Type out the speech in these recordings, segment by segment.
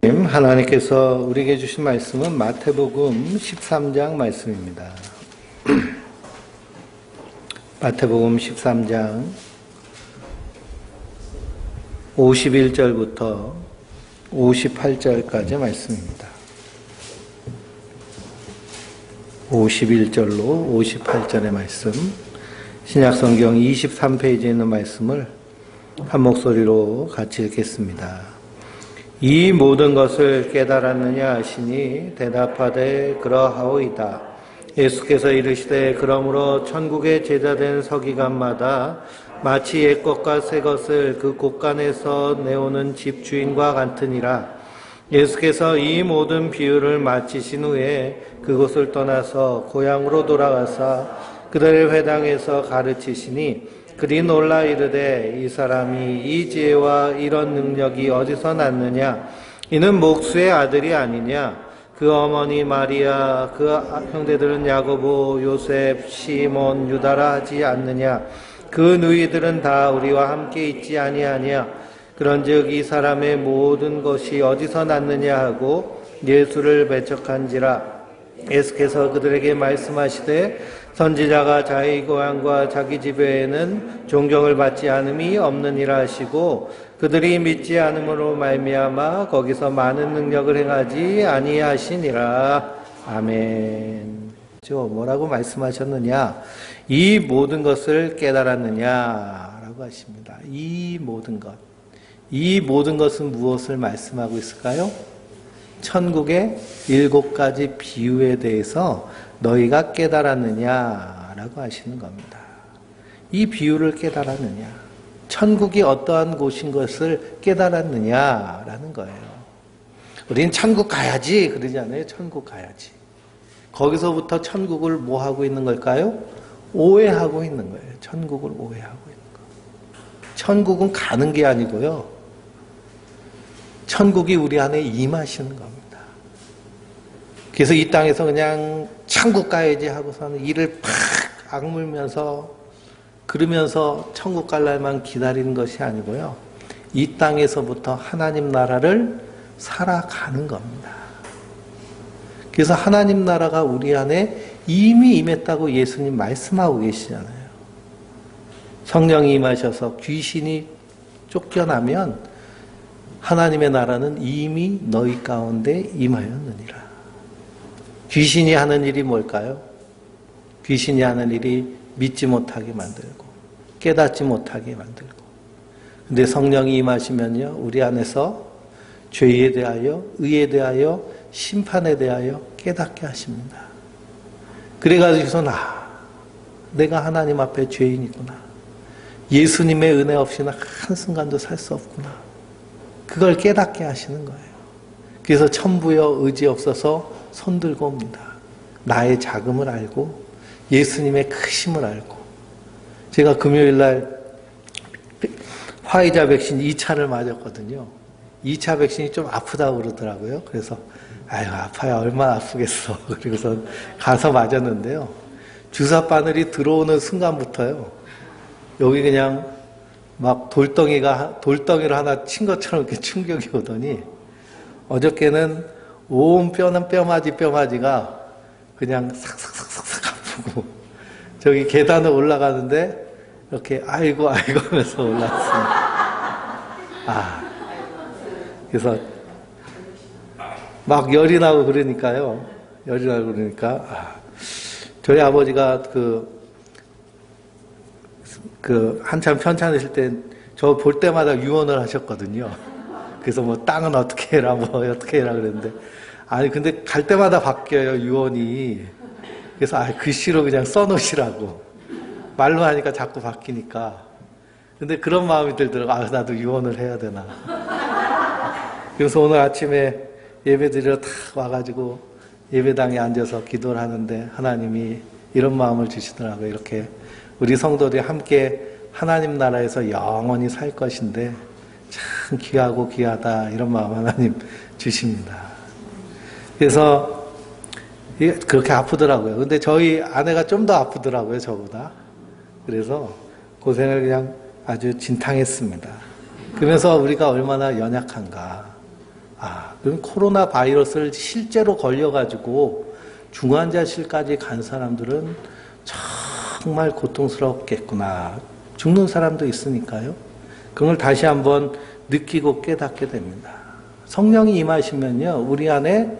하나님께서 우리에게 주신 말씀은 마태복음 13장 말씀입니다. 마태복음 13장 51절부터 58절까지 말씀입니다. 51절로 58절의 말씀, 신약성경 23페이지에 있는 말씀을 한 목소리로 같이 읽겠습니다. 이 모든 것을 깨달았느냐 하시니 대답하되 그러하오이다. 예수께서 이르시되 그러므로 천국의 제자된 서기관마다 마치 옛것과 새것을 그 곳간에서 내오는 집주인과 같으니라. 예수께서 이 모든 비유를 마치신 후에 그곳을 떠나서 고향으로 돌아가사 그들의 회당에서 가르치시니 그리 놀라 이르되 이 사람이 이 지혜와 이런 능력이 어디서 났느냐? 이는 목수의 아들이 아니냐? 그 어머니 마리아, 그 형제들은 야고보, 요셉, 시몬, 유다라 하지 않느냐? 그 누이들은 다 우리와 함께 있지 아니하냐? 그런즉 이 사람의 모든 것이 어디서 났느냐 하고 예수를 배척한지라. 예수께서 그들에게 말씀하시되 선지자가 자기 고향과 자기 집에는 존경을 받지 않음이 없느니라 하시고 그들이 믿지 않음으로 말미암아 거기서 많은 능력을 행하지 아니하시니라. 아멘. 뭐라고 말씀하셨느냐? 이 모든 것을 깨달았느냐라고 하십니다. 이 모든 것. 이 모든 것은 무엇을 말씀하고 있을까요? 천국의 7가지 비유에 대해서 너희가 깨달았느냐라고 하시는 겁니다. 이 비유를 깨달았느냐, 천국이 어떠한 곳인 것을 깨달았느냐라는 거예요. 우리는 천국 가야지 그러지 않아요? 천국 가야지. 거기서부터 천국을 뭐 하고 있는 걸까요? 오해하고 있는 거예요. 천국을 오해하고 있는 거. 천국은 가는 게 아니고요. 천국이 우리 안에 임하시는 겁니다. 그래서 이 땅에서 그냥 천국 가야지 하고서는 이를 팍 악물면서 그러면서 천국 갈 날만 기다리는 것이 아니고요. 이 땅에서부터 하나님 나라를 살아가는 겁니다. 그래서 하나님 나라가 우리 안에 이미 임했다고 예수님 말씀하고 계시잖아요. 성령이 임하셔서 귀신이 쫓겨나면 하나님의 나라는 이미 너희 가운데 임하였느니라. 귀신이 하는 일이 뭘까요? 귀신이 하는 일이 믿지 못하게 만들고 깨닫지 못하게 만들고. 근데 성령이 임하시면요, 우리 안에서 죄에 대하여, 의에 대하여, 심판에 대하여 깨닫게 하십니다. 그래가지고서 내가 하나님 앞에 죄인이구나. 예수님의 은혜 없이는 한순간도 살 수 없구나. 그걸 깨닫게 하시는 거예요. 그래서 천부여 의지 없어서 손 들고 옵니다. 나의 작음을 알고 예수님의 크심을 알고. 제가 금요일날 화이자 백신 2차를 맞았거든요. 2차 백신이 좀 아프다고 그러더라고요. 그래서 아파요. 얼마나 아프겠어. 그리고서 가서 맞았는데요. 주사 바늘이 들어오는 순간부터요. 여기 그냥 막 돌덩이를 하나 친 것처럼 이렇게 충격이 오더니 어저께는 온 뼈마지가 그냥 삭삭삭삭 아프고 저기 계단을 올라가는데 이렇게 아이고 하면서 올라왔습니다. 그래서 막 열이 나고 그러니까요. 저희 아버지가 한참 편찮으실 때 저 볼 때마다 유언을 하셨거든요. 그래서 뭐 땅은 어떻게 해라 어떻게 해라 그랬는데 근데 갈 때마다 바뀌어요, 유언이. 그래서 글씨로 그냥 써놓으시라고. 말로 하니까 자꾸 바뀌니까. 근데 그런 마음이 들더라고요. 나도 유언을 해야 되나. 그래서 오늘 아침에 예배드리러 탁 와가지고 예배당에 앉아서 기도를 하는데 하나님이 이런 마음을 주시더라고요. 이렇게 우리 성도들이 함께 하나님 나라에서 영원히 살 것인데 참 귀하고 귀하다, 이런 마음 하나님 주십니다. 그래서 그렇게 아프더라고요. 근데 저희 아내가 좀 더 아프더라고요, 저보다. 그래서 고생을 그냥 아주 진탕했습니다. 그러면서 우리가 얼마나 연약한가. 그럼 코로나 바이러스를 실제로 걸려가지고 중환자실까지 간 사람들은 정말 고통스럽겠구나. 죽는 사람도 있으니까요. 그걸 다시 한번 느끼고 깨닫게 됩니다. 성령이 임하시면요, 우리 안에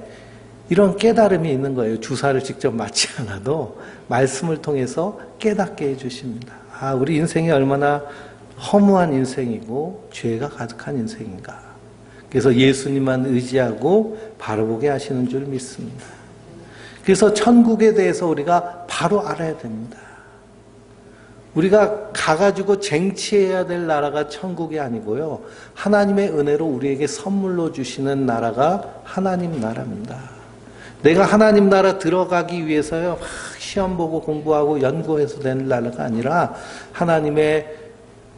이런 깨달음이 있는 거예요. 주사를 직접 맞지 않아도 말씀을 통해서 깨닫게 해주십니다. 우리 인생이 얼마나 허무한 인생이고 죄가 가득한 인생인가. 그래서 예수님만 의지하고 바라보게 하시는 줄 믿습니다. 그래서 천국에 대해서 우리가 바로 알아야 됩니다. 우리가 가가지고 쟁취해야 될 나라가 천국이 아니고요. 하나님의 은혜로 우리에게 선물로 주시는 나라가 하나님 나라입니다. 내가 하나님 나라 들어가기 위해서요, 시험 보고 공부하고 연구해서 되는 나라가 아니라 하나님의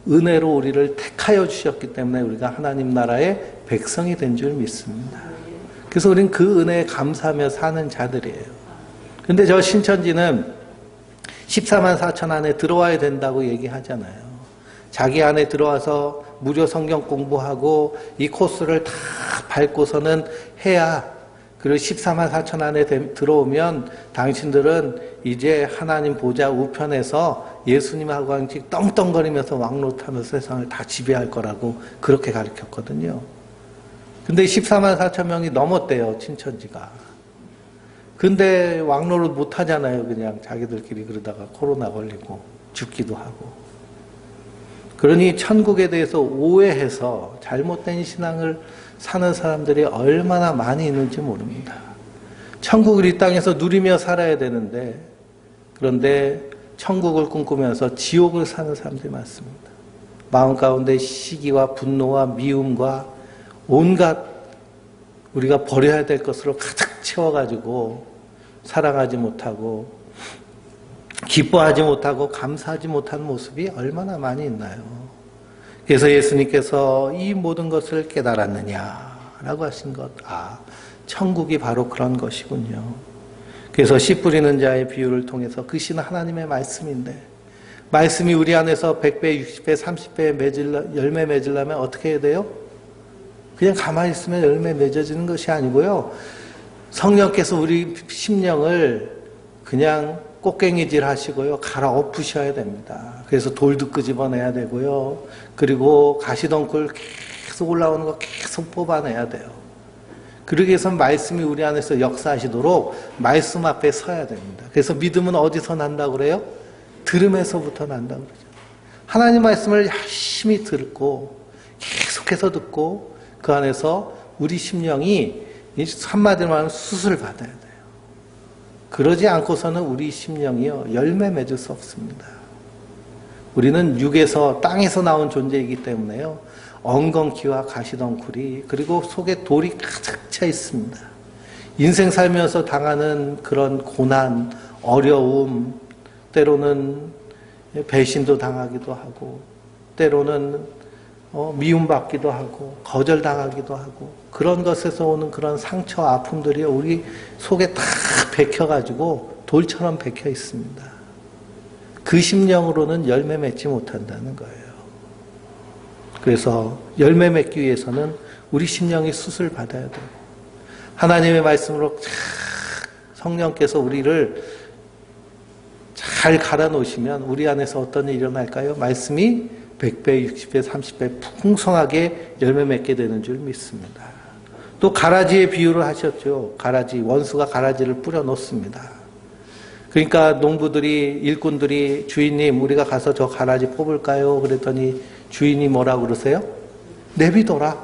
은혜로 우리를 택하여 주셨기 때문에 우리가 하나님 나라의 백성이 된 줄 믿습니다. 그래서 우리는 그 은혜에 감사하며 사는 자들이에요. 근데 저 신천지는 14만 4천 안에 들어와야 된다고 얘기하잖아요. 자기 안에 들어와서 무료 성경 공부하고 이 코스를 다 밟고서는 해야, 그리고 14만 4천 안에 들어오면 당신들은 이제 하나님 보좌 우편에서 예수님하고 같이 떵떵거리면서 왕노 타면서 세상을 다 지배할 거라고 그렇게 가르쳤거든요. 근데 14만 4천 명이 넘었대요, 친천지가. 근데 왕노를 못 하잖아요. 그냥 자기들끼리 그러다가 코로나 걸리고 죽기도 하고. 그러니 천국에 대해서 오해해서 잘못된 신앙을 사는 사람들이 얼마나 많이 있는지 모릅니다. 천국을 이 땅에서 누리며 살아야 되는데, 그런데 천국을 꿈꾸면서 지옥을 사는 사람들이 많습니다. 마음 가운데 시기와 분노와 미움과 온갖 우리가 버려야 될 것으로 가득 채워가지고 사랑하지 못하고 기뻐하지 못하고 감사하지 못하는 모습이 얼마나 많이 있나요? 그래서 예수님께서 이 모든 것을 깨달았느냐라고 하신 것, 천국이 바로 그런 것이군요. 그래서 씨 뿌리는 자의 비유를 통해서 그 씨는 하나님의 말씀인데, 말씀이 우리 안에서 100배, 60배, 30배 열매 맺으려면 어떻게 해야 돼요? 그냥 가만히 있으면 열매 맺어지는 것이 아니고요. 성령께서 우리 심령을 그냥 꽃갱이질 하시고요. 갈아엎으셔야 됩니다. 그래서 돌도 끄집어내야 되고요. 그리고 가시덩굴 계속 올라오는 거 계속 뽑아내야 돼요. 그러기 위해서는 말씀이 우리 안에서 역사하시도록 말씀 앞에 서야 됩니다. 그래서 믿음은 어디서 난다고 그래요? 들음에서부터 난다고 그러죠. 하나님 말씀을 열심히 듣고 계속해서 듣고 그 안에서 우리 심령이 한마디로 말하면 수술을 받아야 돼요. 그러지 않고서는 우리 심령이요, 열매 맺을 수 없습니다. 우리는 육에서, 땅에서 나온 존재이기 때문에요, 엉겅퀴와 가시덩굴이, 그리고 속에 돌이 가득 차 있습니다. 인생 살면서 당하는 그런 고난, 어려움, 때로는 배신도 당하기도 하고, 때로는 미움받기도 하고, 거절당하기도 하고, 그런 것에서 오는 그런 상처, 아픔들이 우리 속에 다 bek혀가지고 돌처럼 bek혀 있습니다. 그 심령으로는 열매 맺지 못한다는 거예요. 그래서 열매 맺기 위해서는 우리 심령이 수술 받아야 돼요. 하나님의 말씀으로 성령께서 우리를 잘 갈아 놓으시면 우리 안에서 어떤 일이 일어날까요? 말씀이 100배, 60배, 30배 풍성하게 열매 맺게 되는 줄 믿습니다. 또 가라지의 비유를 하셨죠. 가라지, 원수가 가라지를 뿌려 놓습니다. 그러니까 농부들이, 일꾼들이, 주인님 우리가 가서 저 가라지 뽑을까요? 그랬더니 주인이 뭐라고 그러세요? 내비둬라.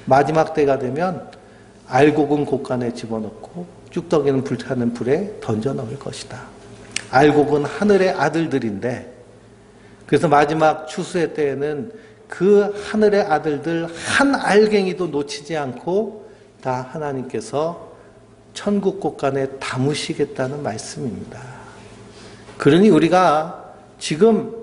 마지막 때가 되면 알곡은 곡간에 집어넣고 쑥떡이는 불타는 불에 던져 넣을 것이다. 알곡은 하늘의 아들들인데, 그래서 마지막 추수의 때에는 그 하늘의 아들들 한 알갱이도 놓치지 않고 다 하나님께서 천국 곳간에 담으시겠다는 말씀입니다. 그러니 우리가 지금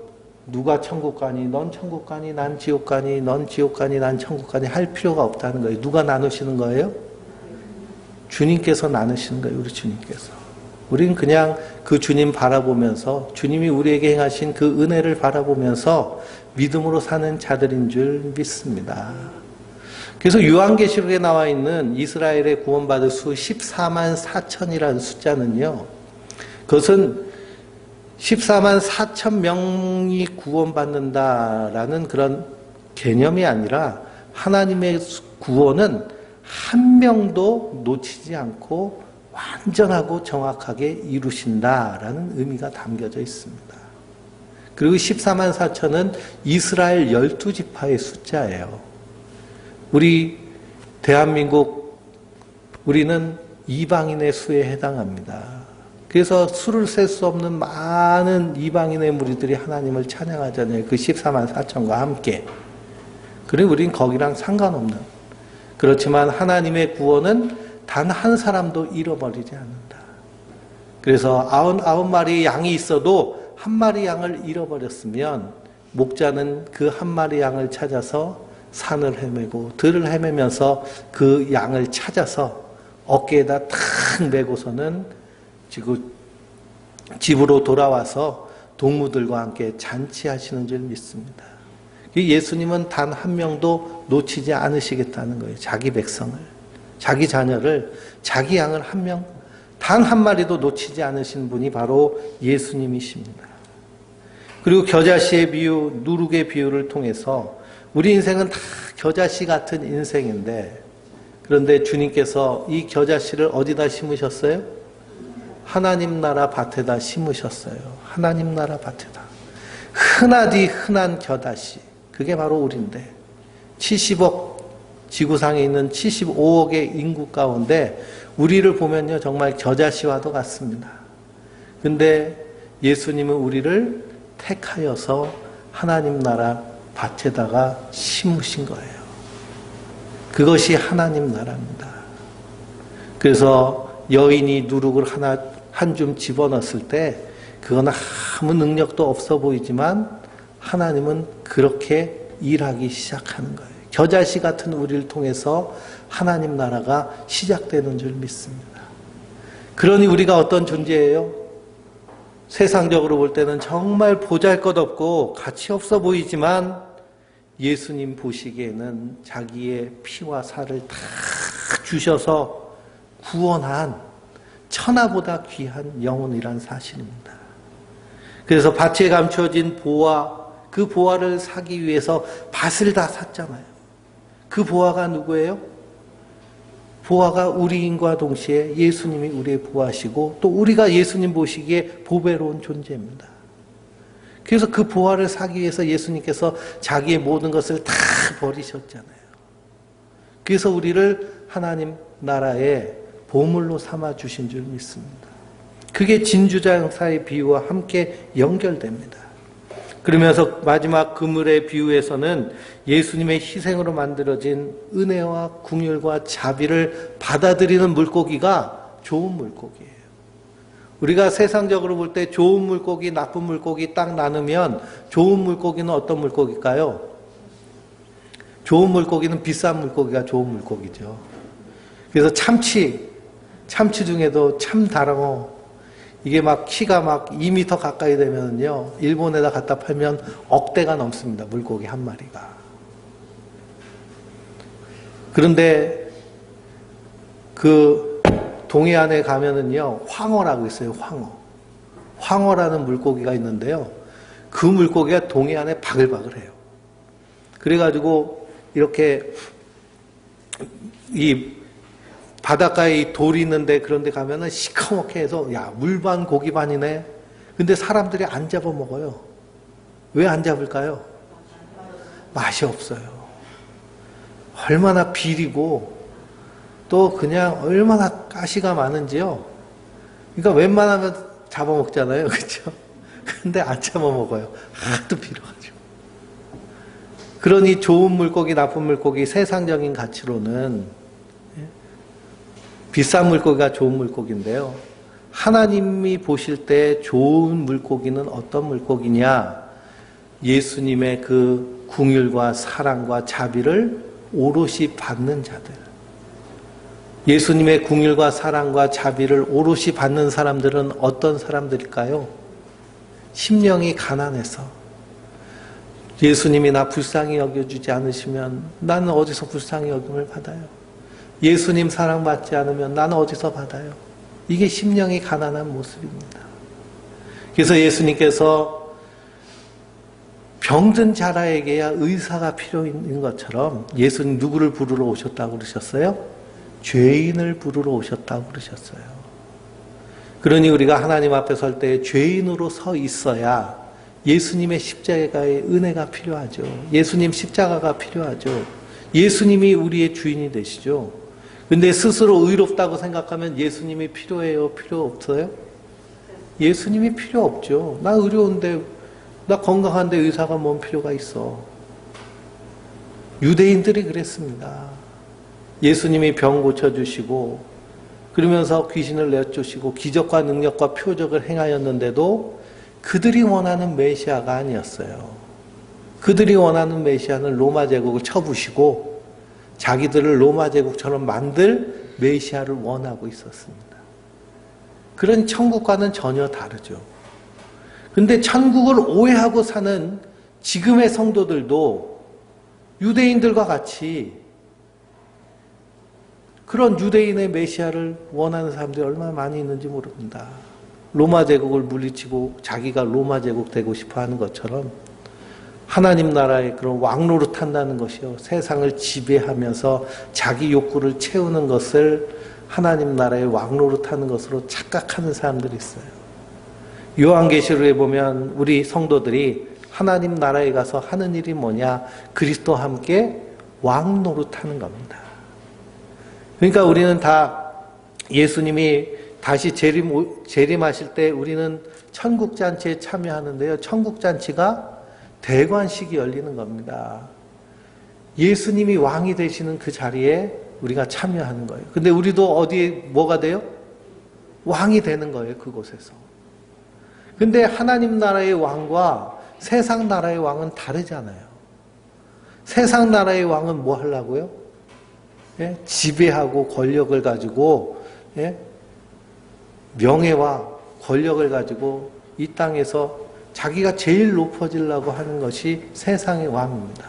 누가 천국 가니, 넌 천국 가니, 난 지옥 가니, 넌 지옥 가니, 난 천국 가니 할 필요가 없다는 거예요. 누가 나누시는 거예요? 주님께서 나누시는 거예요. 우리 주님께서. 우리는 그냥 그 주님 바라보면서, 주님이 우리에게 행하신 그 은혜를 바라보면서 믿음으로 사는 자들인 줄 믿습니다. 그래서 요한계시록에 나와 있는 이스라엘의 구원받을 수 14만 4천이라는 숫자는요, 그것은 14만 4천 명이 구원받는다라는 그런 개념이 아니라 하나님의 구원은 한 명도 놓치지 않고 완전하고 정확하게 이루신다라는 의미가 담겨져 있습니다. 그리고 14만 4천은 이스라엘 12지파의 숫자예요. 우리 대한민국, 우리는 이방인의 수에 해당합니다. 그래서 수를 셀 수 없는 많은 이방인의 무리들이 하나님을 찬양하잖아요. 그 14만 4천과 함께. 그리고 우린 거기랑 상관없는. 그렇지만 하나님의 구원은 단 한 사람도 잃어버리지 않는다. 그래서 99마리 양이 있어도 한 마리 양을 잃어버렸으면 목자는 그 한 마리 양을 찾아서 산을 헤매고 들을 헤매면서 그 양을 찾아서 어깨에다 탁 메고서는 집으로 돌아와서 동무들과 함께 잔치하시는 줄 믿습니다. 예수님은 단 한 명도 놓치지 않으시겠다는 거예요. 자기 백성을, 자기 자녀를, 자기 양을 한 명, 단 한 마리도 놓치지 않으신 분이 바로 예수님이십니다. 그리고 겨자씨의 비유, 누룩의 비유를 통해서 우리 인생은 다 겨자씨 같은 인생인데, 그런데 주님께서 이 겨자씨를 어디다 심으셨어요? 하나님 나라 밭에다 심으셨어요. 하나님 나라 밭에다. 흔하디 흔한 겨자씨. 그게 바로 우리인데 70억, 지구상에 있는 75억의 인구 가운데 우리를 보면요 정말 겨자씨와도 같습니다. 근데 예수님은 우리를 택하여서 하나님 나라 밭에다가 심으신 거예요. 그것이 하나님 나라입니다. 그래서 여인이 누룩을 한 줌 집어넣었을 때 그건 아무 능력도 없어 보이지만 하나님은 그렇게 일하기 시작하는 거예요. 겨자씨 같은 우리를 통해서 하나님 나라가 시작되는 줄 믿습니다. 그러니 우리가 어떤 존재예요? 세상적으로 볼 때는 정말 보잘것없고 가치 없어 보이지만 예수님 보시기에는 자기의 피와 살을 다 주셔서 구원한 천하보다 귀한 영혼이란 사실입니다. 그래서 밭에 감춰진 보화, 그 보화를 사기 위해서 밭을 다 샀잖아요. 그 보화가 누구예요? 보화가 우리인과 동시에 예수님이 우리의 보화시고 또 우리가 예수님 보시기에 보배로운 존재입니다. 그래서 그 보화를 사기 위해서 예수님께서 자기의 모든 것을 다 버리셨잖아요. 그래서 우리를 하나님 나라의 보물로 삼아 주신 줄 믿습니다. 그게 진주장사의 비유와 함께 연결됩니다. 그러면서 마지막 그물의 비유에서는 예수님의 희생으로 만들어진 은혜와 긍휼과 자비를 받아들이는 물고기가 좋은 물고기예요. 우리가 세상적으로 볼 때 좋은 물고기, 나쁜 물고기 딱 나누면 좋은 물고기는 어떤 물고기일까요? 좋은 물고기는 비싼 물고기가 좋은 물고기죠. 그래서 참치 중에도 참다랑어, 이게 막 키가 막 2m 가까이 되면요, 일본에다 갖다 팔면 억대가 넘습니다. 물고기 한 마리가. 그런데 그 동해안에 가면은요, 황어라고 있어요. 황어라는 물고기가 있는데요. 그 물고기가 동해안에 바글바글해요. 그래가지고 이렇게 이 바닷가에 돌이 있는데 그런데 가면은 시커멓게 해서 야, 물반 고기반이네. 근데 사람들이 안 잡아먹어요. 왜 안 잡을까요? 맛이 없어요. 얼마나 비리고 또 그냥 얼마나 가시가 많은지요. 그러니까 웬만하면 잡아먹잖아요. 그렇죠? 근데 안 잡아먹어요. 하도 비려가지고. 그러니 좋은 물고기, 나쁜 물고기, 세상적인 가치로는 비싼 물고기가 좋은 물고기인데요. 하나님이 보실 때 좋은 물고기는 어떤 물고기냐? 예수님의 그 긍휼과 사랑과 자비를 오롯이 받는 자들. 예수님의 긍휼과 사랑과 자비를 오롯이 받는 사람들은 어떤 사람들일까요? 심령이 가난해서 예수님이 나 불쌍히 여겨주지 않으시면 나는 어디서 불쌍히 여김을 받아요? 예수님 사랑받지 않으면 나는 어디서 받아요? 이게 심령이 가난한 모습입니다. 그래서 예수님께서 병든 자라에게야 의사가 필요 있는 것처럼 예수님 누구를 부르러 오셨다고 그러셨어요? 죄인을 부르러 오셨다고 그러셨어요. 그러니 우리가 하나님 앞에 설 때 죄인으로 서 있어야 예수님의 십자가의 은혜가 필요하죠. 예수님 십자가가 필요하죠. 예수님이 우리의 주인이 되시죠. 근데 스스로 의롭다고 생각하면 예수님이 필요해요? 필요 없어요? 예수님이 필요 없죠. 나 의로운데, 나 건강한데 의사가 뭔 필요가 있어. 유대인들이 그랬습니다. 예수님이 병 고쳐주시고 그러면서 귀신을 내쫓으시고 기적과 능력과 표적을 행하였는데도 그들이 원하는 메시아가 아니었어요. 그들이 원하는 메시아는 로마 제국을 쳐부시고 자기들을 로마 제국처럼 만들 메시아를 원하고 있었습니다. 그런 천국과는 전혀 다르죠. 근데 천국을 오해하고 사는 지금의 성도들도 유대인들과 같이 그런 유대인의 메시아를 원하는 사람들이 얼마나 많이 있는지 모릅니다. 로마 제국을 물리치고 자기가 로마 제국 되고 싶어 하는 것처럼 하나님 나라의 그런 왕노릇 한다는 것이요. 세상을 지배하면서 자기 욕구를 채우는 것을 하나님 나라의 왕노릇 하는 것으로 착각하는 사람들이 있어요. 요한계시록에 보면 우리 성도들이 하나님 나라에 가서 하는 일이 뭐냐? 그리스도와 함께 왕노릇 하는 겁니다. 그러니까 우리는 다 예수님이 다시 재림하실 때 우리는 천국잔치에 참여하는데요. 천국잔치가 대관식이 열리는 겁니다. 예수님이 왕이 되시는 그 자리에 우리가 참여하는 거예요. 근데 우리도 어디에 뭐가 돼요? 왕이 되는 거예요. 그곳에서. 근데 하나님 나라의 왕과 세상 나라의 왕은 다르잖아요. 세상 나라의 왕은 뭐 하려고요? 예? 지배하고 권력을 가지고 예? 명예와 권력을 가지고 이 땅에서 자기가 제일 높아지려고 하는 것이 세상의 왕입니다.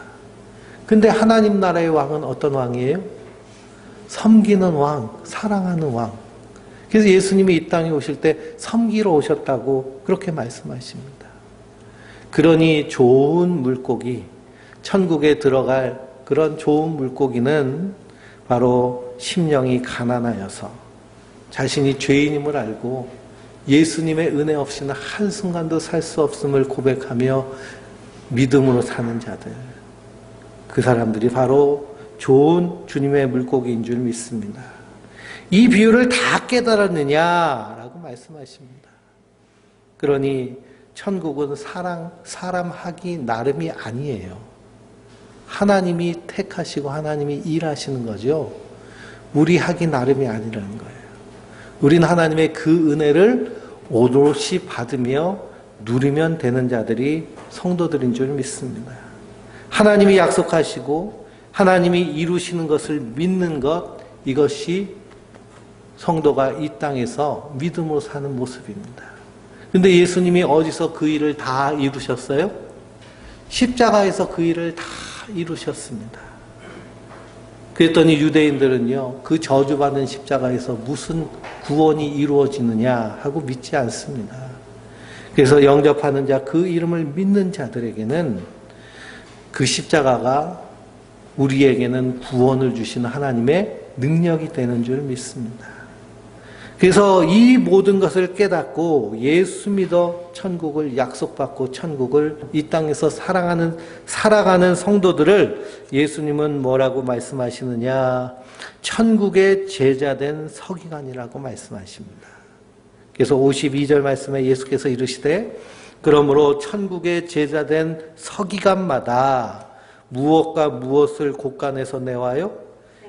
근데 하나님 나라의 왕은 어떤 왕이에요? 섬기는 왕, 사랑하는 왕. 그래서 예수님이 이 땅에 오실 때 섬기러 오셨다고 그렇게 말씀하십니다. 그러니 좋은 물고기, 천국에 들어갈 그런 좋은 물고기는 바로 심령이 가난하여서 자신이 죄인임을 알고 예수님의 은혜 없이는 한순간도 살 수 없음을 고백하며 믿음으로 사는 자들. 그 사람들이 바로 좋은 주님의 물고기인 줄 믿습니다. 이 비유를 다 깨달았느냐라고 말씀하십니다. 그러니 천국은 사람 하기 나름이 아니에요. 하나님이 택하시고 하나님이 일하시는 거죠. 우리 하기 나름이 아니라는 거예요. 우리는 하나님의 그 은혜를 오롯이 받으며 누리면 되는 자들이 성도들인 줄 믿습니다. 하나님이 약속하시고 하나님이 이루시는 것을 믿는 것, 이것이 성도가 이 땅에서 믿음으로 사는 모습입니다. 그런데 예수님이 어디서 그 일을 다 이루셨어요? 십자가에서 그 일을 다 이루셨습니다. 그랬더니 유대인들은요, 그 저주받은 십자가에서 무슨 구원이 이루어지느냐 하고 믿지 않습니다. 그래서 영접하는 자, 그 이름을 믿는 자들에게는 그 십자가가 우리에게는 구원을 주시는 하나님의 능력이 되는 줄 믿습니다. 그래서 이 모든 것을 깨닫고 예수 믿어 천국을 약속받고 천국을 이 땅에서 살아가는 성도들을 예수님은 뭐라고 말씀하시느냐? 천국의 제자된 서기관이라고 말씀하십니다. 그래서 52절 말씀에 예수께서 이르시되 그러므로 천국의 제자된 서기관마다 무엇과 무엇을 곳간에서 내와요?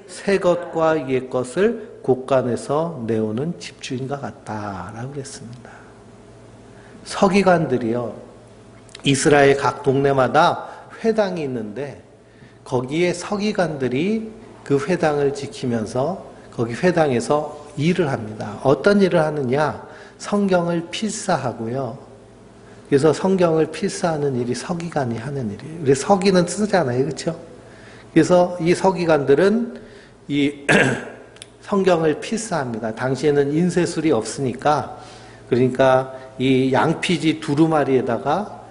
새 것과 옛 것을 곳간에서 내오는 집주인과 같다라고 그랬습니다. 서기관들이요, 이스라엘 각 동네마다 회당이 있는데 거기에 서기관들이 그 회당을 지키면서 거기 회당에서 일을 합니다. 어떤 일을 하느냐? 성경을 필사하고요, 그래서 성경을 필사하는 일이 서기관이 하는 일이에요. 우리 서기는 쓰잖아요. 그렇죠? 그래서 이 서기관들은 이 성경을 필사합니다. 당시에는 인쇄술이 없으니까, 그러니까 이 양피지 두루마리에다가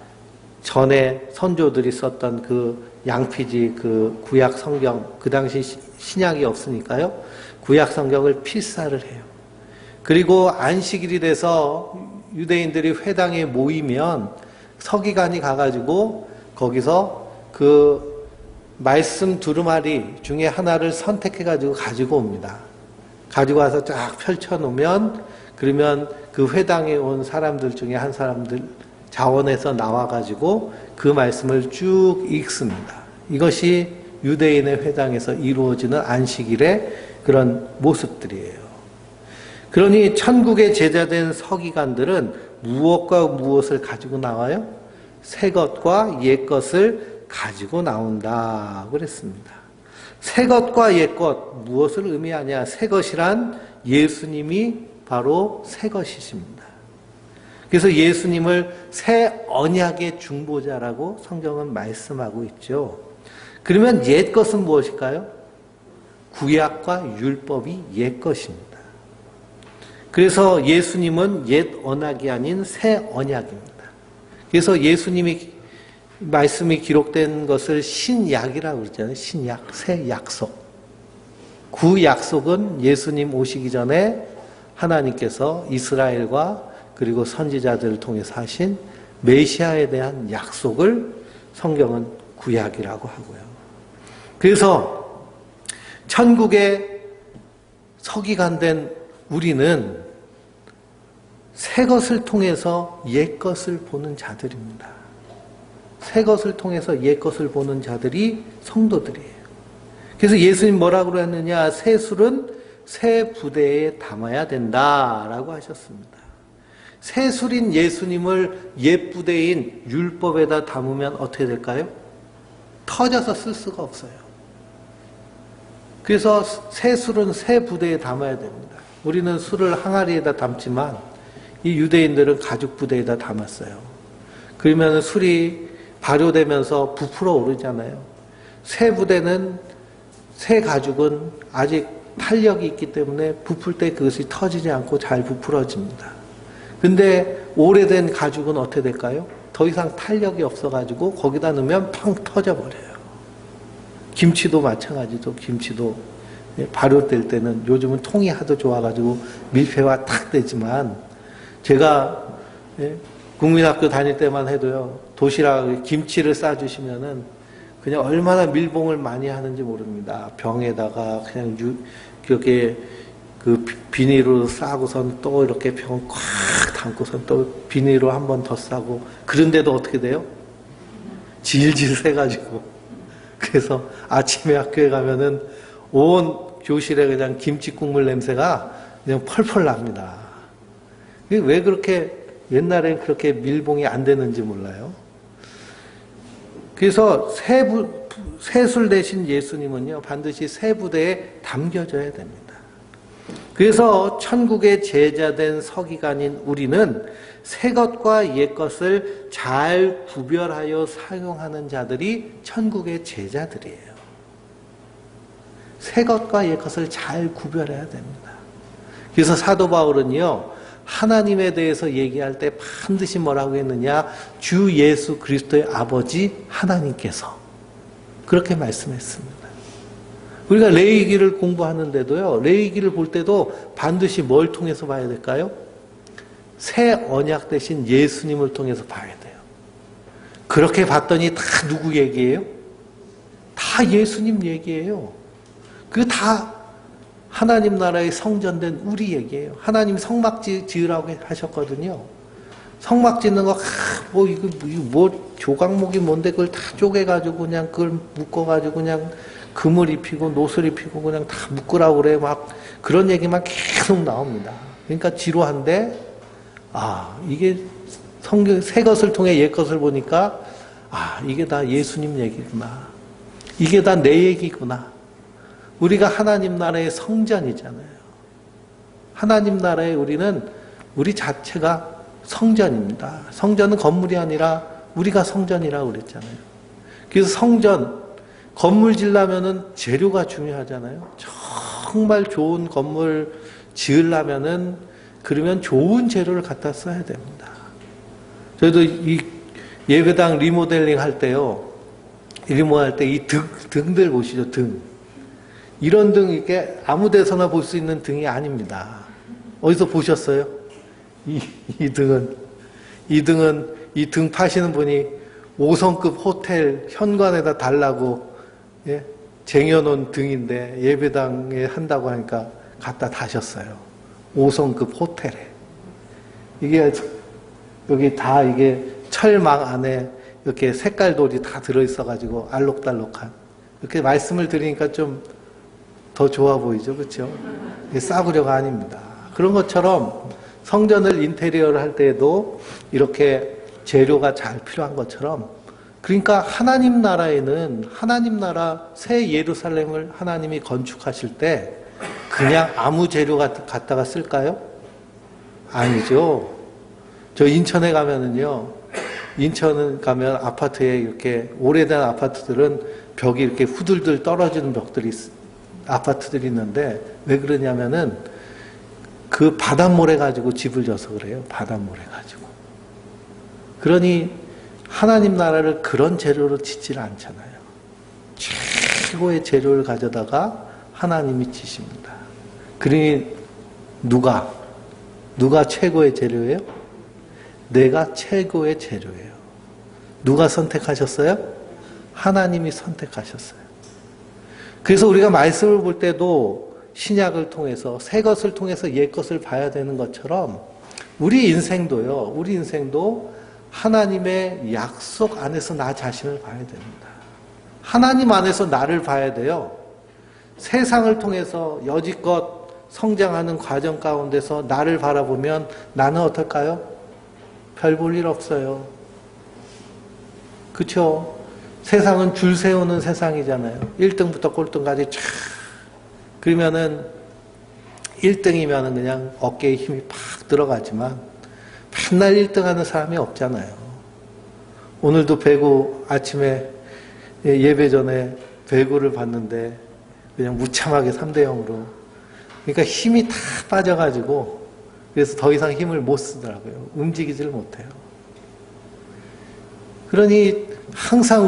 전에 선조들이 썼던 그 양피지 그 구약 성경, 그 당시 신약이 없으니까요. 구약 성경을 필사를 해요. 그리고 안식일이 돼서 유대인들이 회당에 모이면 서기관이 가가지고 거기서 그 말씀 두루마리 중에 하나를 선택해가지고 가지고 옵니다. 가지고 와서 쫙 펼쳐놓으면, 그러면 그 회당에 온 사람들 중에 한 사람들 자원에서 나와가지고 그 말씀을 쭉 읽습니다. 이것이 유대인의 회당에서 이루어지는 안식일의 그런 모습들이에요. 그러니 천국의 제자된 서기관들은 무엇과 무엇을 가지고 나와요? 새 것과 옛 것을 가지고 나온다 그랬습니다. 새 것과 옛 것, 무엇을 의미하냐? 새 것이란 예수님이 바로 새 것이십니다. 그래서 예수님을 새 언약의 중보자라고 성경은 말씀하고 있죠. 그러면 옛 것은 무엇일까요? 구약과 율법이 옛 것입니다. 그래서 예수님은 옛 언약이 아닌 새 언약입니다. 그래서 예수님이 말씀이 기록된 것을 신약이라고 그러잖아요. 신약, 새 약속. 그 약속은 예수님 오시기 전에 하나님께서 이스라엘과 그리고 선지자들을 통해서 하신 메시아에 대한 약속을 성경은 구약이라고 하고요. 그래서 천국의 서기관된 우리는 새 것을 통해서 옛 것을 보는 자들입니다. 새 것을 통해서 옛 것을 보는 자들이 성도들이에요. 그래서 예수님 뭐라고 했느냐? 새 술은 새 부대에 담아야 된다라고 하셨습니다. 새 술인 예수님을 옛 부대인 율법에다 담으면 어떻게 될까요? 터져서 쓸 수가 없어요. 그래서 새 술은 새 부대에 담아야 됩니다. 우리는 술을 항아리에다 담지만 이 유대인들은 가죽 부대에다 담았어요. 그러면 술이 발효되면서 부풀어 오르잖아요. 새 부대는, 새 가죽은 아직 탄력이 있기 때문에 부풀 때 그것이 터지지 않고 잘 부풀어집니다. 근데 오래된 가죽은 어떻게 될까요? 더 이상 탄력이 없어가지고 거기다 넣으면 팡 터져버려요. 김치도 마찬가지죠. 김치도 발효될 때는, 요즘은 통이 하도 좋아가지고 밀폐가 탁 되지만, 제가 국민학교 다닐 때만 해도요, 도시락 김치를 싸주시면은 그냥 얼마나 밀봉을 많이 하는지 모릅니다. 병에다가 그냥 이렇게 그 비닐로 싸고선 또 이렇게 병 꽉 담고선 또 비닐로 한 번 더 싸고, 그런데도 어떻게 돼요? 질질 새가지고. 그래서 아침에 학교에 가면은 온 교실에 그냥 김치 국물 냄새가 그냥 펄펄 납니다. 왜 그렇게 옛날엔 그렇게 밀봉이 안 되는지 몰라요. 그래서 새술 대신 예수님은요, 반드시 새 부대에 담겨져야 됩니다. 그래서 천국의 제자된 서기관인 우리는 새 것과 옛 것을 잘 구별하여 사용하는 자들이 천국의 제자들이에요. 새 것과 옛 것을 잘 구별해야 됩니다. 그래서 사도 바울은요, 하나님에 대해서 얘기할 때 반드시 뭐라고 했느냐? 주 예수 그리스도의 아버지 하나님께서. 그렇게 말씀했습니다. 우리가 레위기를 공부하는데도요, 레위기를 볼 때도 반드시 뭘 통해서 봐야 될까요? 새 언약 대신 예수님을 통해서 봐야 돼요. 그렇게 봤더니 다 누구 얘기예요? 다 예수님 얘기예요. 그게 다 하나님 나라의 성전된 우리 얘기예요. 하나님 성막 지으라고 하셨거든요. 성막 짓는 거, 뭐 조각목이 뭔데 그걸 다 쪼개가지고 그냥 그걸 묶어가지고 그냥 금을 입히고 노슬 입히고 그냥 다 묶으라고 그래. 막 그런 얘기만 계속 나옵니다. 그러니까 지루한데, 이게 성경, 새 것을 통해 옛 것을 보니까, 이게 다 예수님 얘기구나. 이게 다 내 얘기구나. 우리가 하나님 나라의 성전이잖아요. 하나님 나라에 우리는 우리 자체가 성전입니다. 성전은 건물이 아니라 우리가 성전이라고 그랬잖아요. 그래서 성전, 건물 지으려면은 재료가 중요하잖아요. 정말 좋은 건물 지으려면은 그러면 좋은 재료를 갖다 써야 됩니다. 저희도 이 예배당 리모델링 할 때요, 리모할 때 이 등들 보시죠, 등. 이런 등, 이게 아무 데서나 볼 수 있는 등이 아닙니다. 어디서 보셨어요? 이 등은 이 등 파시는 분이 5성급 호텔 현관에다 달라고, 예? 쟁여놓은 등인데 예배당에 한다고 하니까 갖다 다셨어요. 5성급 호텔에. 이게, 여기 다 이게 철망 안에 이렇게 색깔돌이 다 들어있어가지고 알록달록한. 이렇게 말씀을 드리니까 좀 더 좋아 보이죠, 그렇죠? 이게 싸구려가 아닙니다. 그런 것처럼 성전을 인테리어를 할 때에도 이렇게 재료가 잘 필요한 것처럼, 그러니까 하나님 나라에는, 하나님 나라 새 예루살렘을 하나님이 건축하실 때 그냥 아무 재료 갖다가 쓸까요? 아니죠. 저 인천에 가면은요, 인천 가면 아파트에 이렇게 오래된 아파트들은 벽이 이렇게 후들들 떨어지는 아파트들이 있는데, 왜 그러냐면은 그 바닷모래 가지고 집을 져서 그래요. 바닷모래 가지고. 그러니 하나님 나라를 그런 재료로 짓질 않잖아요. 최고의 재료를 가져다가 하나님이 지십니다. 그러니 누가 최고의 재료예요? 내가 최고의 재료예요. 누가 선택하셨어요? 하나님이 선택하셨어요. 그래서 우리가 말씀을 볼 때도 신약을 통해서, 새 것을 통해서 옛 것을 봐야 되는 것처럼 우리 인생도 하나님의 약속 안에서 나 자신을 봐야 됩니다. 하나님 안에서 나를 봐야 돼요. 세상을 통해서 여지껏 성장하는 과정 가운데서 나를 바라보면 나는 어떨까요? 별 볼 일 없어요. 그렇죠? 세상은 줄 세우는 세상이잖아요. 1등부터 꼴등까지 쫙. 그러면은 1등이면은 그냥 어깨에 힘이 팍 들어가지만 맨날 1등 하는 사람이 없잖아요. 오늘도 배구 아침에 예배 전에 배구를 봤는데 그냥 무참하게 3대 0으로. 그러니까 힘이 다 빠져가지고 그래서 더 이상 힘을 못 쓰더라고요. 움직이질 못해요. 그러니 항상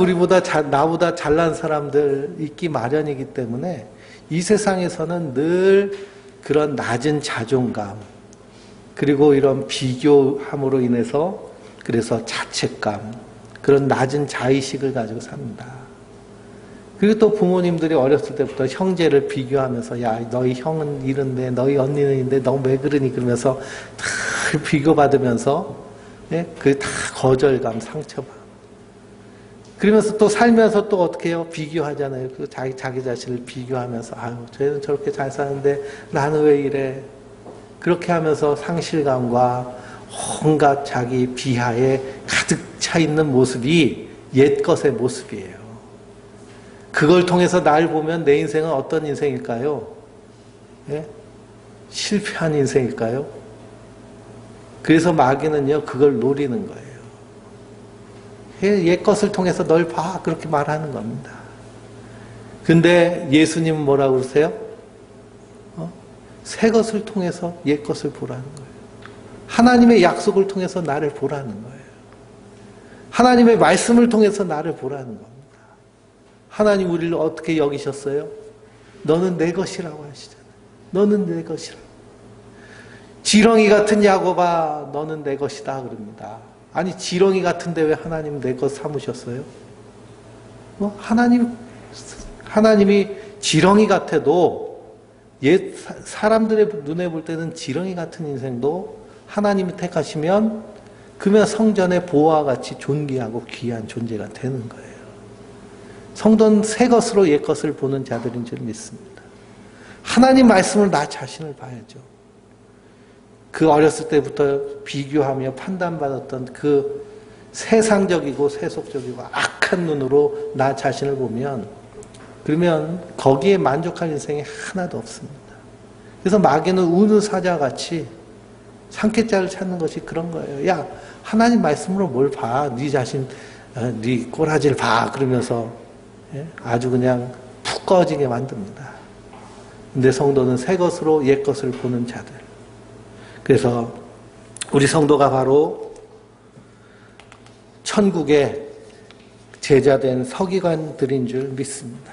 나보다 잘난 사람들 있기 마련이기 때문에 이 세상에서는 늘 그런 낮은 자존감, 그리고 이런 비교함으로 인해서 그래서 자책감, 그런 낮은 자의식을 가지고 삽니다. 그리고 또 부모님들이 어렸을 때부터 형제를 비교하면서, 야, 너희 형은 이런데, 너희 언니는 이런데, 너 왜 그러니? 그러면서 다 비교받으면서, 예? 그 다 거절감, 상처감. 그러면서 또 살면서 또 어떻게 해요? 비교하잖아요. 그 자기 자신을 비교하면서, 아유, 쟤는 저렇게 잘 사는데 나는 왜 이래? 그렇게 하면서 상실감과 온갖 자기 비하에 가득 차 있는 모습이 옛 것의 모습이에요. 그걸 통해서 날 보면 내 인생은 어떤 인생일까요? 예? 실패한 인생일까요? 그래서 마귀는요, 그걸 노리는 거예요. 옛 것을 통해서 널 봐, 그렇게 말하는 겁니다. 근데 예수님은 뭐라고 그러세요? 새 것을 통해서 옛 것을 보라는 거예요. 하나님의 약속을 통해서 나를 보라는 거예요. 하나님의 말씀을 통해서 나를 보라는 겁니다. 하나님 우리를 어떻게 여기셨어요? 너는 내 것이라고 하시잖아요. 너는 내 것이라고. 지렁이 같은 야곱아, 너는 내 것이다 그럽니다. 아니, 지렁이 같은데 왜 하나님 내 것 삼으셨어요? 하나님이 지렁이 같아도 옛 사람들의 눈에 볼 때는 지렁이 같은 인생도 하나님이 택하시면 그러면 성전의 보화와 같이 존귀하고 귀한 존재가 되는 거예요. 성도는 새 것으로 옛 것을 보는 자들인 줄 믿습니다. 하나님 말씀을 나 자신을 봐야죠. 그 어렸을 때부터 비교하며 판단받았던 그 세상적이고 세속적이고 악한 눈으로 나 자신을 보면, 그러면 거기에 만족할 인생이 하나도 없습니다. 그래서 마귀는 우는 사자같이 상쾌자를 찾는 것이 그런 거예요. 야, 하나님 말씀으로 뭘 봐? 네 자신, 네 꼬라지를 봐. 그러면서 아주 그냥 푹 꺼지게 만듭니다. 근데 성도는 새 것으로 옛 것을 보는 자들. 그래서 우리 성도가 바로 천국의 제자된 서기관들인 줄 믿습니다.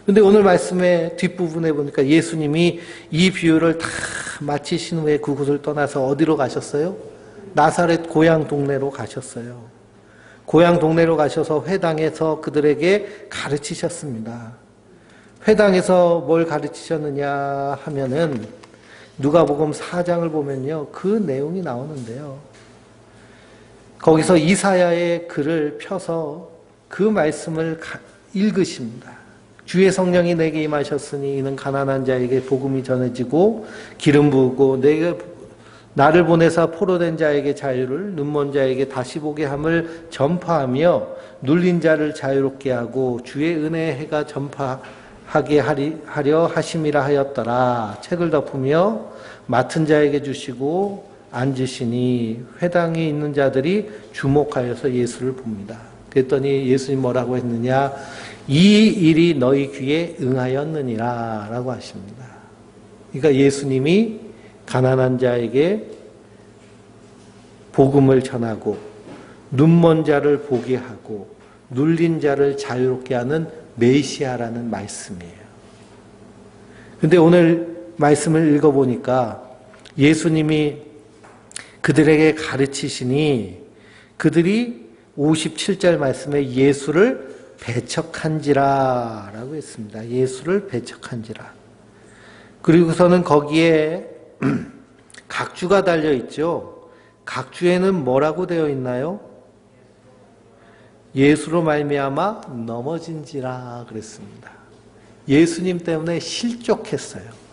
근데 오늘 말씀의 뒷부분에 보니까 예수님이 이 비유를 다 마치신 후에 그곳을 떠나서 어디로 가셨어요? 나사렛 고향 동네로 가셨어요. 고향 동네로 가셔서 회당에서 그들에게 가르치셨습니다. 회당에서 뭘 가르치셨느냐 하면은 누가복음 4장을 보면요. 그 내용이 나오는데요. 거기서 이사야의 글을 펴서 그 말씀을 읽으십니다. 주의 성령이 내게 임하셨으니 이는 가난한 자에게 복음이 전해지고 기름 부으고 나를 보내사 포로된 자에게 자유를 눈먼 자에게 다시 보게 함을 전파하며 눌린 자를 자유롭게 하고 주의 은혜의 해가 전파하게 하려 하심이라 하였더라. 책을 덮으며 맡은 자에게 주시고 앉으시니 회당에 있는 자들이 주목하여서 예수를 봅니다. 그랬더니 예수님 뭐라고 했느냐? 이 일이 너희 귀에 응하였느니라 라고 하십니다. 그러니까 예수님이 가난한 자에게 복음을 전하고 눈먼 자를 보게 하고 눌린 자를 자유롭게 하는 메시아라는 말씀이에요. 근데 오늘 말씀을 읽어보니까 예수님이 그들에게 가르치시니 그들이 57절 말씀에 예수를 배척한지라 라고 했습니다. 예수를 배척한지라. 그리고서는 거기에 각주가 달려 있죠. 각주에는 뭐라고 되어 있나요? 예수로 말미암아 넘어진지라 그랬습니다. 예수님 때문에 실족했어요.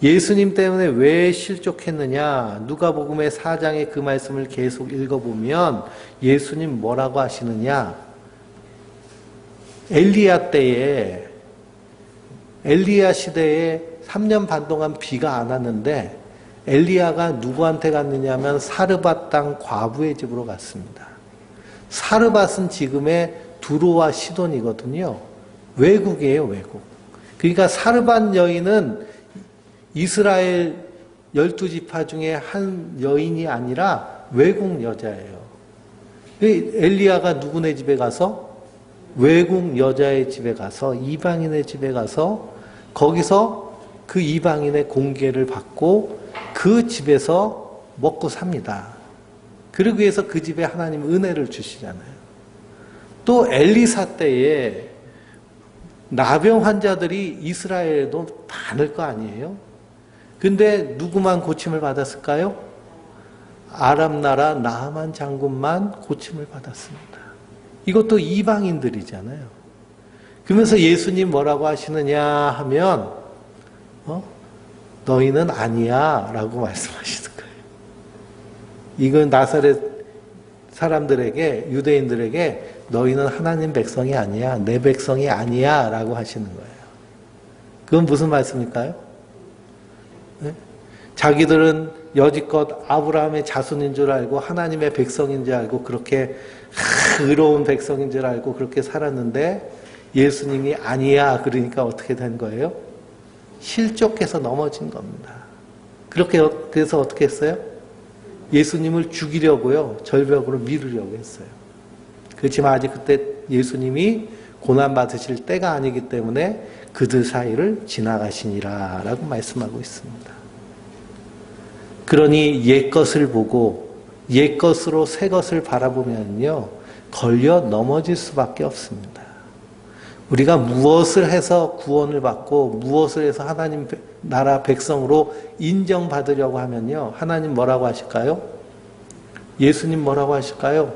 예수님 때문에 왜 실족했느냐? 누가복음의 4장의 그 말씀을 계속 읽어보면 예수님 뭐라고 하시느냐? 엘리야 시대에 3년 반 동안 비가 안 왔는데 엘리야가 누구한테 갔느냐면 사르밧 땅 과부의 집으로 갔습니다. 사르밧은 지금의 두로와 시돈이거든요. 외국이에요, 외국. 그러니까 사르밧 여인은 이스라엘 12지파 중에 한 여인이 아니라 외국 여자예요. 엘리야가 누구네 집에 가서? 외국 여자의 집에 가서, 이방인의 집에 가서 거기서 그 이방인의 공개를 받고 그 집에서 먹고 삽니다. 그러기 위해서 그 집에 하나님 은혜를 주시잖아요. 또 엘리사 때에 나병 환자들이 이스라엘에도 많을 거 아니에요? 근데 누구만 고침을 받았을까요? 아람 나라 나하만 장군만 고침을 받았습니다. 이것도 이방인들이잖아요. 그러면서 예수님 뭐라고 하시느냐 하면 너희는 아니야 라고 말씀하시는 거예요. 이건 나사렛 사람들에게, 유대인들에게 너희는 하나님 백성이 아니야, 내 백성이 아니야 라고 하시는 거예요. 그건 무슨 말씀일까요? 네? 자기들은 여지껏 아브라함의 자손인 줄 알고 하나님의 백성인 줄 알고 그렇게 의로운 백성인 줄 알고 그렇게 살았는데 예수님이 아니야 그러니까 어떻게 된 거예요? 실족해서 넘어진 겁니다. 그래서 어떻게 했어요? 예수님을 죽이려고요. 절벽으로 미루려고 했어요. 그렇지만 아직 그때 예수님이 고난받으실 때가 아니기 때문에 그들 사이를 지나가시니라 라고 말씀하고 있습니다. 그러니 옛것을 보고 옛것으로 새것을 바라보면요 걸려 넘어질 수밖에 없습니다. 우리가 무엇을 해서 구원을 받고 무엇을 해서 하나님 나라 백성으로 인정받으려고 하면요 하나님 뭐라고 하실까요? 예수님 뭐라고 하실까요?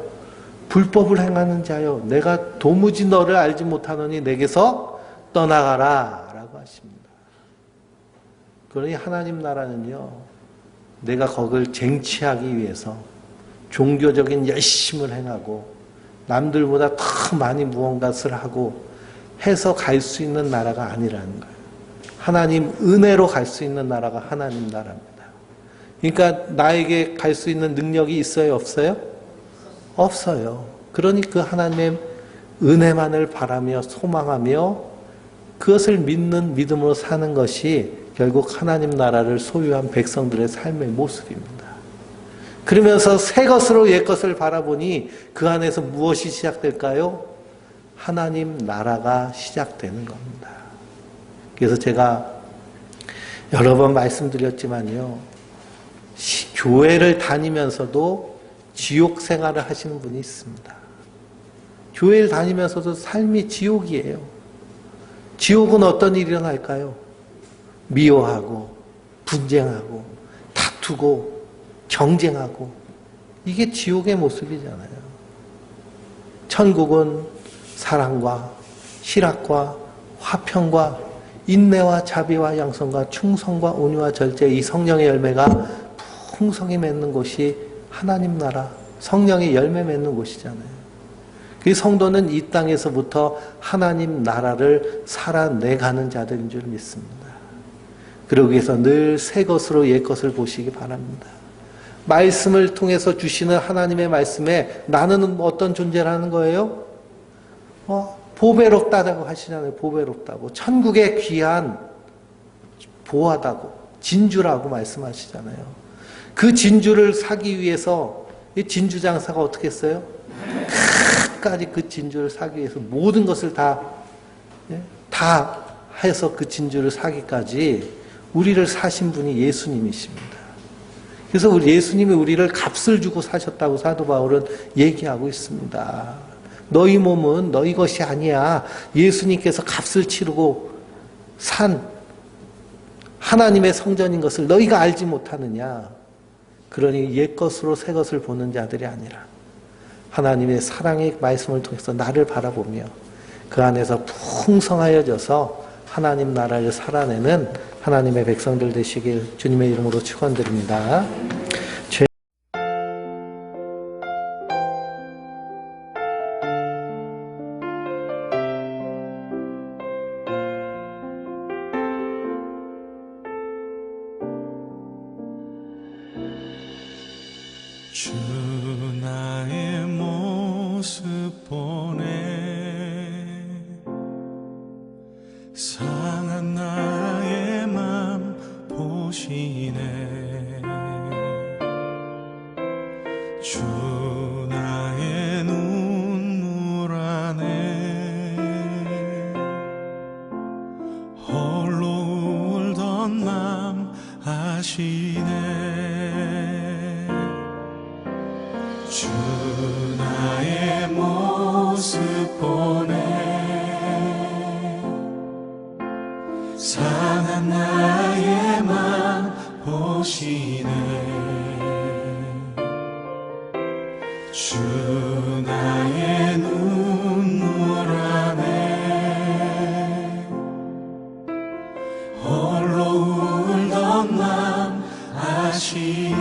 불법을 행하는 자여 내가 도무지 너를 알지 못하노니 내게서 떠나가라 라고 하십니다. 그러니 하나님 나라는요 내가 거기를 쟁취하기 위해서 종교적인 열심을 행하고 남들보다 더 많이 무언가를 하고 해서 갈 수 있는 나라가 아니라는 거예요. 하나님 은혜로 갈 수 있는 나라가 하나님 나라입니다. 그러니까 나에게 갈 수 있는 능력이 있어요, 없어요? 없어요. 그러니 그 하나님의 은혜만을 바라며 소망하며 그것을 믿는 믿음으로 사는 것이 결국 하나님 나라를 소유한 백성들의 삶의 모습입니다. 그러면서 새 것으로 옛 것을 바라보니 그 안에서 무엇이 시작될까요? 하나님 나라가 시작되는 겁니다. 그래서 제가 여러 번 말씀드렸지만요, 교회를 다니면서도 지옥 생활을 하시는 분이 있습니다. 교회를 다니면서도 삶이 지옥이에요. 지옥은 어떤 일이 일어날까요? 미워하고 분쟁하고 다투고 경쟁하고, 이게 지옥의 모습이잖아요. 천국은 사랑과 희락과 화평과 인내와 자비와 양선과 충성과 온유와 절제, 이 성령의 열매가 풍성히 맺는 곳이 하나님 나라, 성령의 열매 맺는 곳이잖아요. 그 성도는 이 땅에서부터 하나님 나라를 살아내가는 자들인 줄 믿습니다. 그러기 위해서 늘 새 것으로 옛 것을 보시기 바랍니다. 말씀을 통해서 주시는 하나님의 말씀에 나는 어떤 존재라는 거예요? 보배롭다고 하시잖아요. 보배롭다고. 천국의 귀한 보하다고, 진주라고 말씀하시잖아요. 그 진주를 사기 위해서 이 진주 장사가 어떻게 했어요? 끝까지 그 진주를 사기 위해서 모든 것을 다 해서 그 진주를 사기까지 우리를 사신 분이 예수님이십니다. 그래서 우리 예수님이 우리를 값을 주고 사셨다고 사도 바울은 얘기하고 있습니다. 너희 몸은 너희 것이 아니야. 예수님께서 값을 치르고 산 하나님의 성전인 것을 너희가 알지 못하느냐. 그러니 옛 것으로 새 것을 보는 자들이 아니라 하나님의 사랑의 말씀을 통해서 나를 바라보며 그 안에서 풍성하여져서 하나님 나라를 살아내는 하나님의 백성들 되시길 주님의 이름으로 축원드립니다. 주 나의 모습 보네 상한 나의 맘 보시네 주 나의 눈물 안에 홀로 울던 맘 아시네 주 나의 모습 보네 상한 나의 맘 보시네 주 나의 눈물 안에 홀로 울던 맘 아시네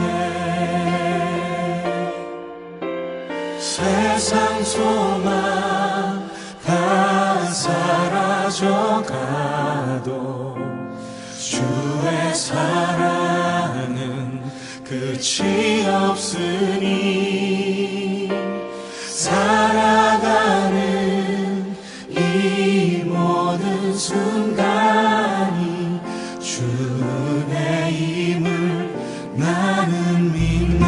세상 소망 다 사라져가도 주의 사랑은 끝이 없으니 살아가는 이 모든 순간이 주의 힘을 나는 믿네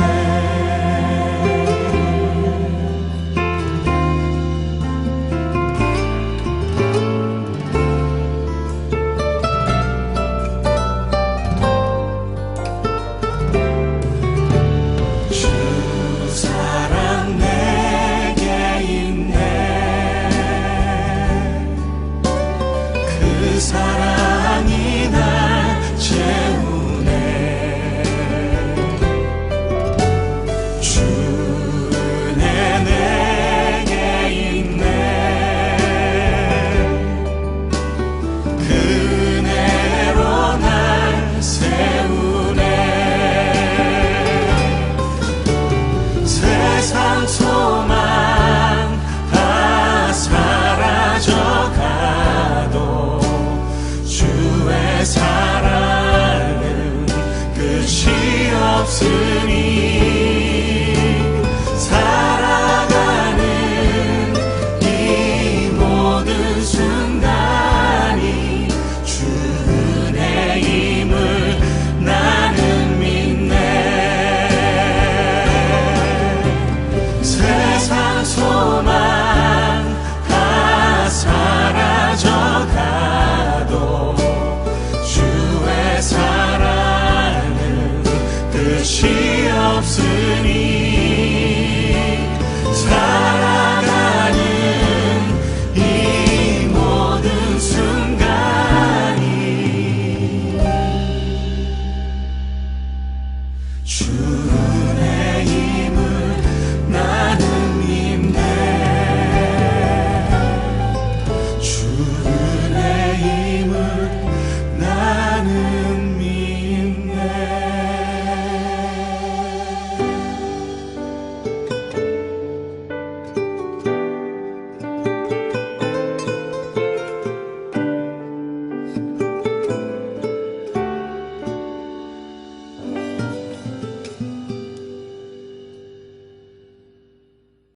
없으니 살아가는 이 모든 순간이 주 은혜임을 나는 믿네. 세상 소망 다 사라져가도 주의 사랑은 끝이 없으니 살아가는 이 모든 순간이 주